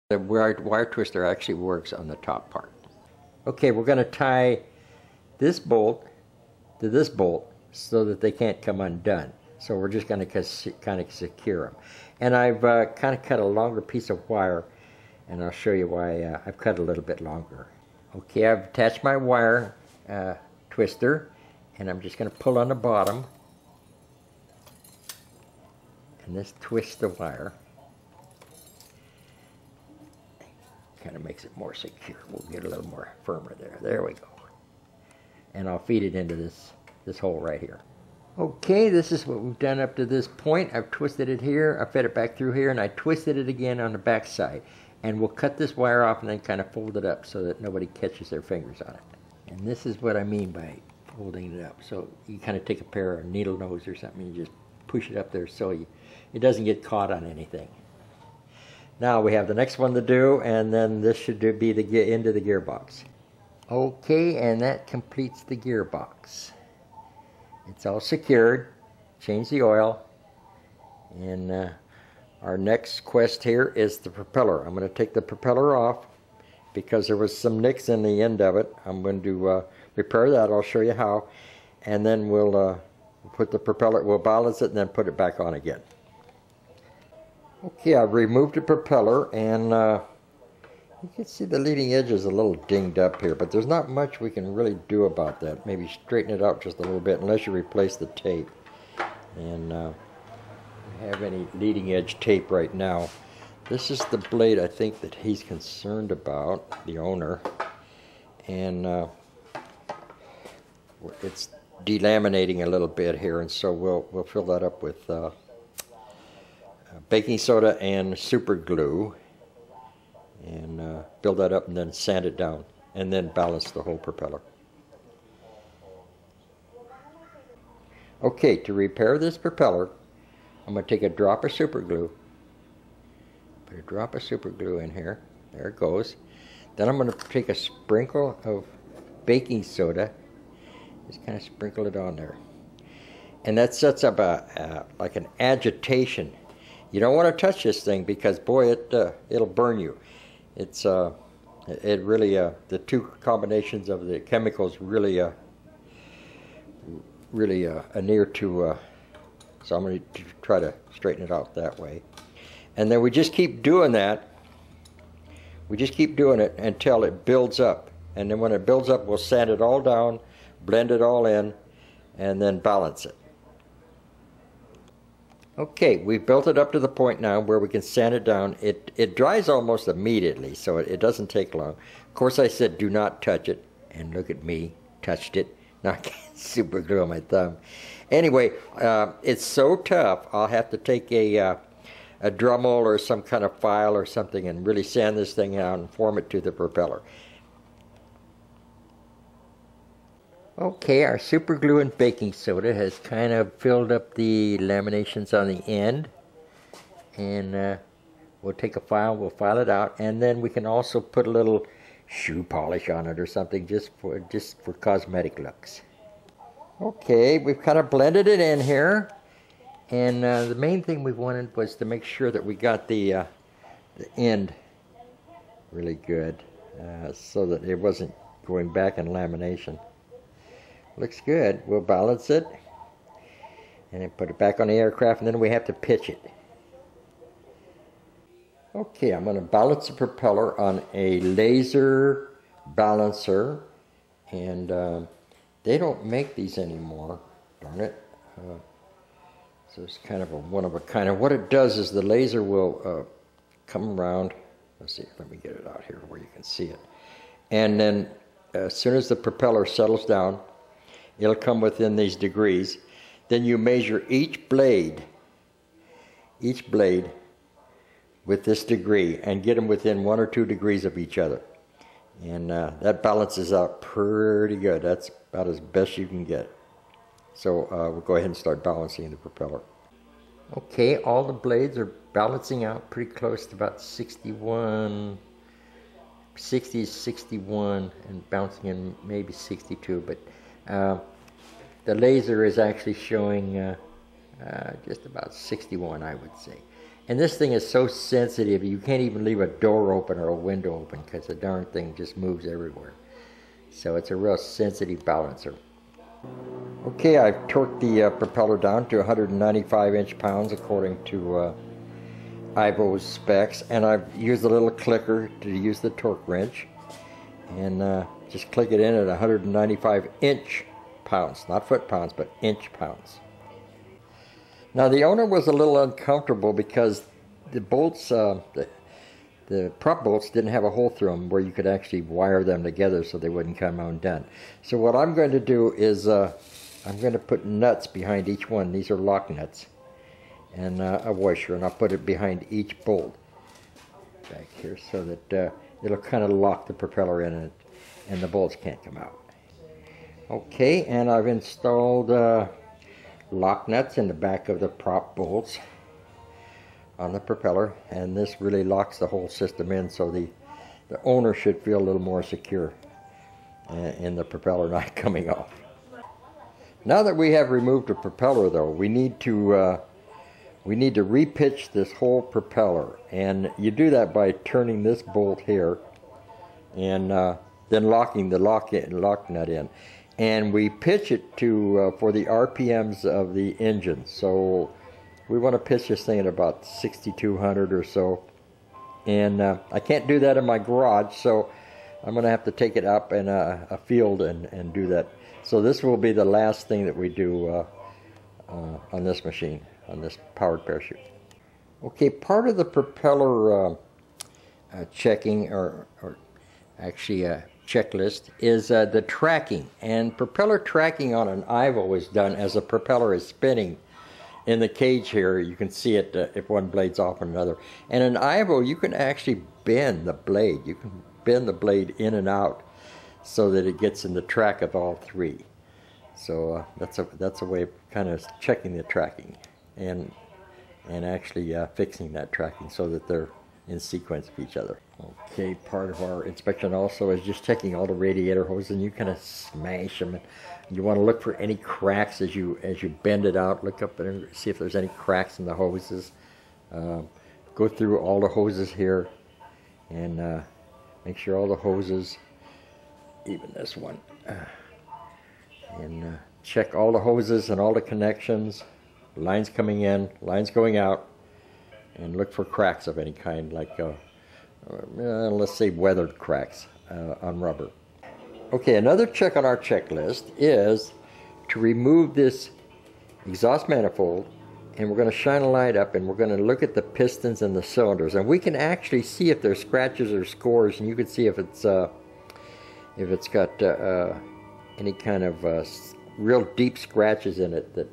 The wire twister actually works on the top part. Okay, we're going to tie this bolt to this bolt so that they can't come undone. So we're just going to kind of secure them. And I've kind of cut a longer piece of wire, and I'll show you why I've cut a little bit longer. Okay, I've attached my wire twister, and I'm just going to pull on the bottom, and this twists the wire. Kind of makes it more secure. We'll get a little more firmer there. There we go. And I'll feed it into this hole right here. Okay, this is what we've done up to this point. I've twisted it here, I fed it back through here, and I twisted it again on the back side. And we'll cut this wire off and then kind of fold it up so that nobody catches their fingers on it. And this is what I mean by folding it up. So you kind of take a pair of needle nose or something and you just push it up there so it doesn't get caught on anything. Now we have the next one to do, and then this should be the end of the gearbox. Okay, and that completes the gearbox. It's all secured. Change the oil. And our next quest here is the propeller. I'm going to take the propeller off because there was some nicks in the end of it. I'm going to repair that. I'll show you how. And then we'll put the propeller, we'll balance it and then put it back on again. Okay, I've removed the propeller, and you can see the leading edge is a little dinged up here, but there's not much we can really do about that. Maybe straighten it out just a little bit, unless you replace the tape. And I don't have any leading edge tape right now. This is the blade I think that he's concerned about, the owner. And it's delaminating a little bit here, and so we'll fill that up with baking soda and super glue, and build that up and then sand it down and then balance the whole propeller. Okay, to repair this propeller, I'm going to take a drop of super glue, put a drop of super glue in here, there it goes. Then I'm going to take a sprinkle of baking soda, just kind of sprinkle it on there, and that sets up like an agitation. You don't want to touch this thing because, boy, it'll burn you. It really the two combinations of the chemicals really near to. So I'm going to try to straighten it out that way, and then we just keep doing that. We just keep doing it until it builds up, and then when it builds up, we'll sand it all down, blend it all in, and then balance it. Okay, we've built it up to the point now where we can sand it down. It dries almost immediately, so it doesn't take long. Of course, I said do not touch it, and look at me, touched it. Now I can't super glue on my thumb. Anyway, it's so tough, I'll have to take a Dremel or some kind of file or something and really sand this thing out and form it to the propeller. Okay, our super glue and baking soda has kind of filled up the laminations on the end, and we'll take a file, we'll file it out, and then we can also put a little shoe polish on it or something just for cosmetic looks. Okay, we've kind of blended it in here, and the main thing we wanted was to make sure that we got the end really good, so that it wasn't going back in lamination. Looks good. We'll balance it and then put it back on the aircraft, and then we have to pitch it. Okay, I'm going to balance the propeller on a laser balancer, and they don't make these anymore, darn it. So it's kind of a one of a kind. Of what it does is the laser will come around. Let's see, let me get it out here where you can see it. And then as soon as the propeller settles down, it'll come within these degrees. Then you measure each blade with this degree and get them within 1 or 2 degrees of each other. And that balances out pretty good. That's about as best you can get. So we'll go ahead and start balancing the propeller. Okay, all the blades are balancing out pretty close to about 61, 60, 61, and bouncing in maybe 62, but the laser is actually showing just about 61, I would say. And this thing is so sensitive, you can't even leave a door open or a window open because the darn thing just moves everywhere. So it's a real sensitive balancer. Okay, I've torqued the propeller down to 195 inch-pounds according to Ivo's specs, and I've used a little clicker to use the torque wrench, and just click it in at 195 inch-pounds, not foot-pounds, but inch-pounds. Now the owner was a little uncomfortable because the bolts, the prop bolts didn't have a hole through them where you could actually wire them together so they wouldn't come undone. So what I'm going to do is I'm going to put nuts behind each one. These are lock nuts and a washer, and I'll put it behind each bolt back here so that it'll kind of lock the propeller in it and the bolts can't come out. Okay, and I've installed lock nuts in the back of the prop bolts on the propeller, and this really locks the whole system in, so the owner should feel a little more secure in the propeller not coming off. Now that we have removed the propeller, though, we need to repitch this whole propeller, and you do that by turning this bolt here and then locking the lock nut in. And we pitch it to for the RPMs of the engine. So we want to pitch this thing at about 6,200 or so. And I can't do that in my garage, so I'm going to have to take it up in a field and do that. So this will be the last thing that we do on this machine, on this powered parachute. Okay, part of the propeller checking, or actually checklist, is the tracking. And propeller tracking on an Ivo is done as the propeller is spinning. In the cage here, you can see it if one blade's off on another. And in Ivo, you can actually bend the blade. You can bend the blade in and out so that it gets in the track of all three. So that's a way of kind of checking the tracking and actually fixing that tracking so that they're in sequence of each other. Okay, part of our inspection also is just checking all the radiator hoses, and you kind of smash them. You want to look for any cracks as you bend it out. Look up and see if there's any cracks in the hoses. Go through all the hoses here and make sure all the hoses, even this one, and check all the hoses and all the connections, lines coming in, lines going out, and look for cracks of any kind, like let's say weathered cracks on rubber. Okay, another check on our checklist is to remove this exhaust manifold, and we're going to shine a light up and we're going to look at the pistons and the cylinders, and we can actually see if there's scratches or scores, and you can see if it's got any kind of real deep scratches in it that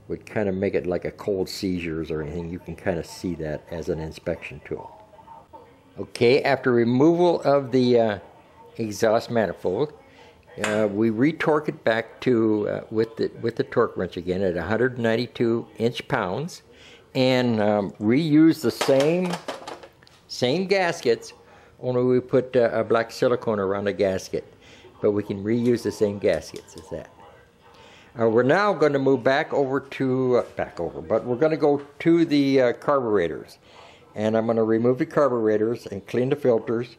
would kind of make it like a cold seizures or anything. You can kind of see that as an inspection tool. Okay, after removal of the exhaust manifold, we retorque it back to with the torque wrench again at 192 inch-pounds, and reuse the same gaskets, only we put a black silicone around the gasket, but we can reuse the same gaskets as that. We're now going to move but we're going to go to the carburetors, and I'm going to remove the carburetors and clean the filters.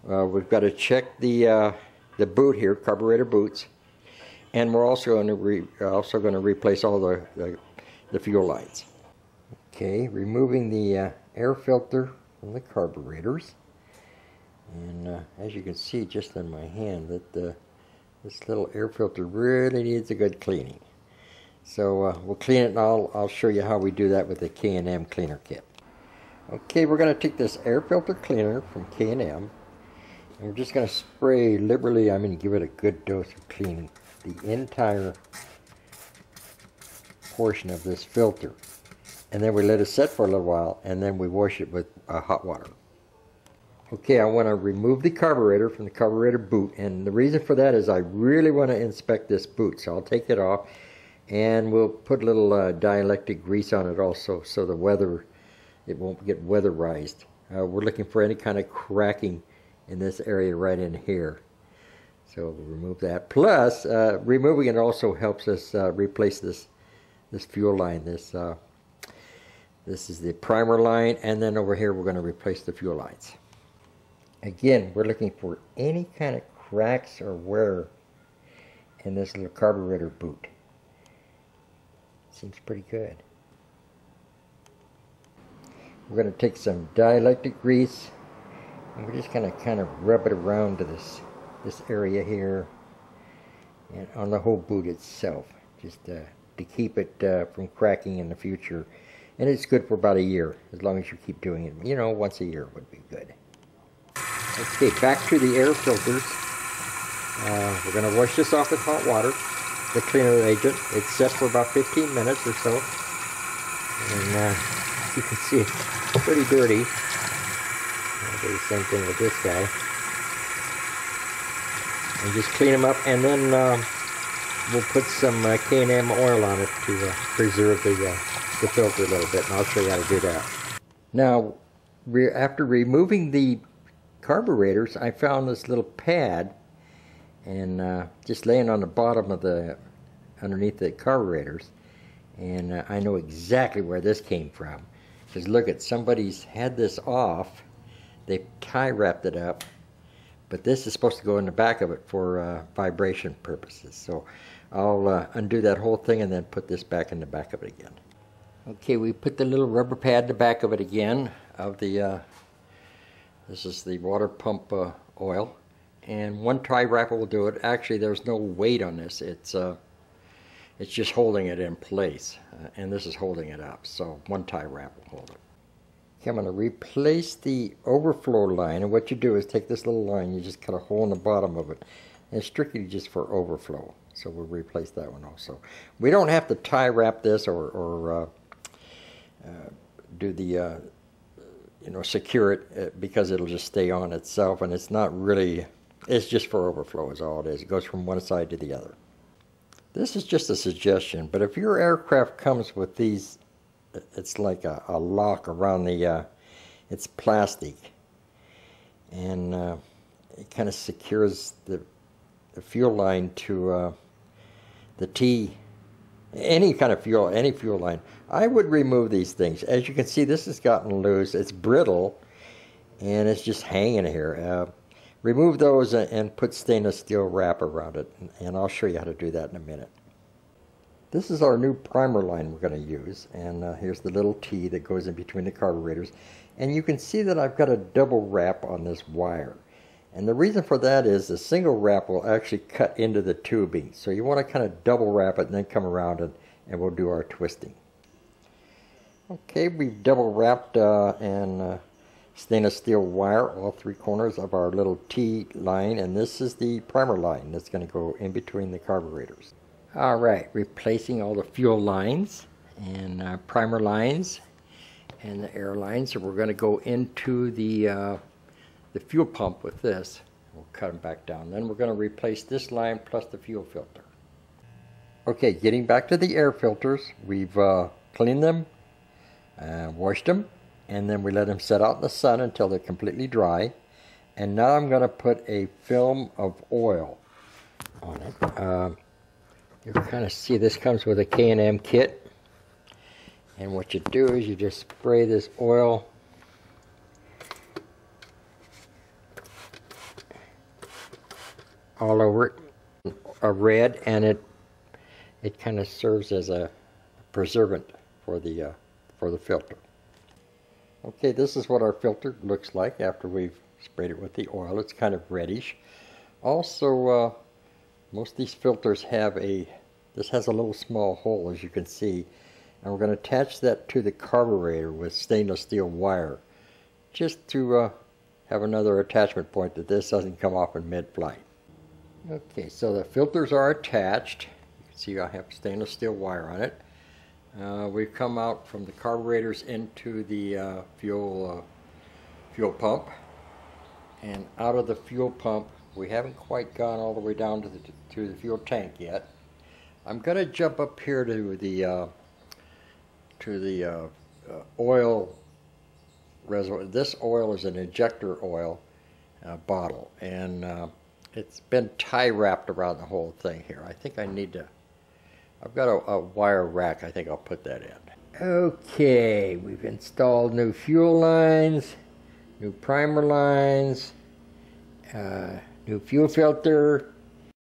We've got to check the boot here, carburetor boots, and we're also going to replace all the fuel lines. Okay, removing the air filter from the carburetors, and as you can see just in my hand that this little air filter really needs a good cleaning. So we'll clean it, and I'll show you how we do that with the K&M cleaner kit. Okay, we're going to take this air filter cleaner from K&M, and we're just going to spray liberally. I'm going to give it a good dose of cleaning the entire portion of this filter. And then we let it set for a little while, and then we wash it with hot water. Okay, I want to remove the carburetor from the carburetor boot, and the reason for that is I really want to inspect this boot. So I'll take it off, and we'll put a little dielectric grease on it also, so it won't get weatherized. We're looking for any kind of cracking in this area right in here. So we'll remove that. Plus, removing it also helps us replace this fuel line, this This is the primer line, and then over here we're going to replace the fuel lines. Again, we're looking for any kind of cracks or wear in this little carburetor boot. Seems pretty good. We're going to take some dielectric grease, and we're just going to kind of rub it around to this area here and on the whole boot itself, just to keep it from cracking in the future. And it's good for about a year, as long as you keep doing it. You know, once a year would be good. Okay, back to the air filters. We're going to wash this off with hot water, the cleaner agent. It's set for about 15 minutes or so. And you can see it's pretty dirty. I'll do the same thing with this guy. And just clean them up, and then we'll put some K&M oil on it to preserve the filter a little bit, and I'll show you how to do that. Now, after removing the carburetors, I found this little pad, and just laying on the bottom of underneath the carburetors, and I know exactly where this came from. Because look at, somebody's had this off, they tie wrapped it up, but this is supposed to go in the back of it for vibration purposes. So I'll undo that whole thing and then put this back in the back of it again. Okay, we put the little rubber pad in the back of it again, of the, this is the water pump oil, and one tie wrapper will do it. Actually, there's no weight on this, it's just holding it in place, and this is holding it up, so one tie wrap will hold it. Okay, I'm going to replace the overflow line, and what you do is take this little line, you just cut a hole in the bottom of it, and it's strictly just for overflow, so we'll replace that one also. We don't have to tie wrap this or do the, you know, secure it, because it'll just stay on itself, and it's not really, it's just for overflow is all it is. It goes from one side to the other. This is just a suggestion, but if your aircraft comes with these, it's like a lock around the, it's plastic, and it kind of secures the fuel line to the T, any kind of fuel, any fuel line. I would remove these things. As you can see, this has gotten loose, it's brittle, and it's just hanging here. Remove those and put stainless steel wrap around it, and I'll show you how to do that in a minute. This is our new primer line we're going to use, and here's the little T that goes in between the carburetors, and you can see that I've got a double wrap on this wire, and the reason for that is the single wrap will actually cut into the tubing, so you want to kind of double wrap it and then come around and we'll do our twisting. Okay, we've double wrapped and stainless steel wire all three corners of our little T line, and this is the primer line that's going to go in between the carburetors. Alright, replacing all the fuel lines and primer lines and the air lines. So we're going to go into the fuel pump with this. We'll cut them back down. Then we're going to replace this line plus the fuel filter. Okay, getting back to the air filters, we've cleaned them, washed them, and then we let them set out in the sun until they're completely dry. And now I'm going to put a film of oil on it. You can kind of see this comes with a K&M kit, and what you do is you just spray this oil all over it, a red, and it kind of serves as a preservative for the filter. Okay, this is what our filter looks like after we've sprayed it with the oil. It's kind of reddish. Also, most of these filters have this has a little small hole, as you can see, and we're going to attach that to the carburetor with stainless steel wire, just to have another attachment point that this doesn't come off in mid-flight. Okay, so the filters are attached. You can see I have stainless steel wire on it. We've come out from the carburetors into the fuel pump, and out of the fuel pump, we haven't quite gone all the way down to the fuel tank yet. I'm going to jump up here to the oil reservoir. This oil is an injector oil bottle, and it's been tie wrapped around the whole thing here. I think I need to, I've got a wire rack, I think I'll put that in. Okay, we've installed new fuel lines, new primer lines, new fuel filter,